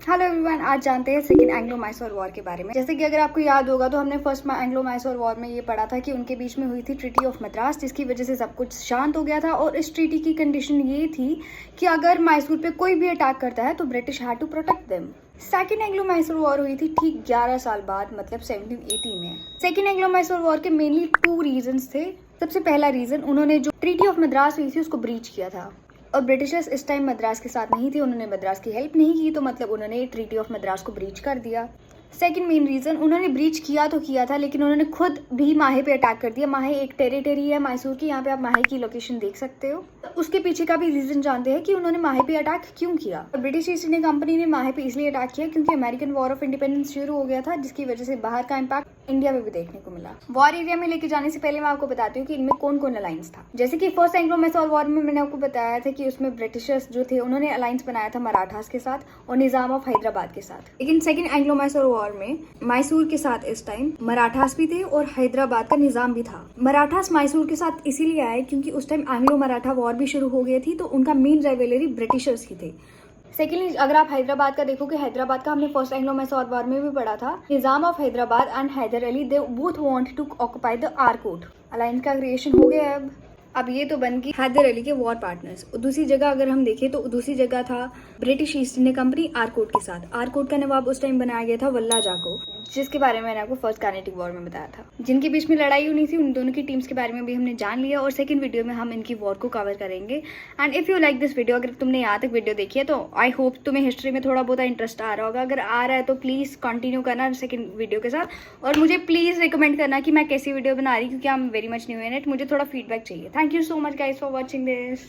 Hello everyone, आज जानते हैं सेकंड एंग्लो मैसूर वॉर के बारे में। जैसे कि अगर आपको याद होगा तो हमने फर्स्ट एंग्लो मैसूर वॉर में ये पढ़ा था कि उनके बीच में हुई थी ट्रीटी ऑफ मद्रास, जिसकी वजह से सब कुछ शांत हो गया था। और इस ट्रीटी की कंडीशन ये थी कि अगर मैसूर पे कोई भी अटैक करता है तो British had to protect them. Second Anglo Mysore war हुई थी ठीक 11 साल बाद, मतलब 1780 में। सेकेंड एंग्लो मैसूर वॉर के मेनली 2 रीजंस थे। सबसे पहला रीजन, उन्होंने जो ट्रीटी ऑफ मद्रास हुई थी उसको ब्रीच किया था और ब्रिटिशर्स इस टाइम मद्रास के साथ नहीं थे, उन्होंने मद्रास की हेल्प नहीं की, तो मतलब उन्होंने ट्रीटी ऑफ मद्रास को ब्रीच कर दिया। सेकंड मेन रीजन, उन्होंने ब्रीच किया तो किया था, लेकिन उन्होंने खुद भी माहे पे अटैक कर दिया। माहे एक टेरिटरी है मैसूर की, यहाँ पे आप माहे की लोकेशन देख सकते हो। उसके पीछे का भी रीजन जानते हैं कि उन्होंने माहे पे अटैक क्यों किया। ब्रिटिश ईस्ट इंडिया कंपनी ने माहे पे इसलिए अटैक किया क्योंकि अमेरिकन वॉर ऑफ इंडिपेंडेंस शुरू हो गया था, जिसकी वजह से बाहर का इम्पैक्ट इंडिया में भी देखने को मिला। वॉर एरिया में लेके जाने से पहले मैं आपको बताती हूँ कि इनमें कौन कौन अलायंस था। जैसे कि फर्स्ट एंग्लो मैसूर वॉर में मैंने आपको बताया था कि उसमें ब्रिटिशर्स जो थे उन्होंने अलायंस बनाया था मराठास के साथ और निजाम ऑफ हैदराबाद के साथ। लेकिन सेकंड एंग्लो मैसूर वॉर में मैसूर के साथ इस टाइम मराठास भी थे और हैदराबाद का निजाम भी था। मराठास मैसूर के साथ इसीलिए आए क्योंकि उस टाइम एंग्लो मराठा वॉर भी शुरू हो गई थी, तो उनका मेन राइवलरी ब्रिटिशर्स की थे। सेकेंडली, अगर आप हैदराबाद का देखोगे, हैदराबाद का हमने फर्स्ट एंग्लो मैसूर वॉर में भी पढ़ा था। Nizam of Hyderabad and Haidar Ali, they both wanted to occupy the Arcot. Alliance का क्रिएशन हो गया है। अब ये तो बन गई हैदर अली के वॉर पार्टनर्स। दूसरी जगह अगर हम देखें तो दूसरी जगह था British east India company Arcot के साथ। आरकोट का नवाब उस टाइम बनाया गया था वल्ला जाको, जिसके बारे में मैंने आपको फर्स्ट कार्नेटिक वॉर में बताया था। जिनके बीच में लड़ाई हुई थी उन दोनों की टीम्स के बारे में भी हमने जान लिया और सेकंड वीडियो में हम इनकी वॉर को कवर करेंगे। And if you like this video, अगर तुमने यहाँ तक वीडियो देखी है तो आई होप तुम्हें हिस्ट्री में थोड़ा बहुत इंटरेस्ट आ रहा होगा। अगर आ रहा है तो प्लीज़ कंटिन्यू करना सेकंड वीडियो के साथ, और मुझे प्लीज़ रिकमेंड करना कि मैं कैसी वीडियो बना रही, क्योंकि I am very much new in it. मुझे थोड़ा फीडबैक चाहिए। Thank you so much guys for watching this.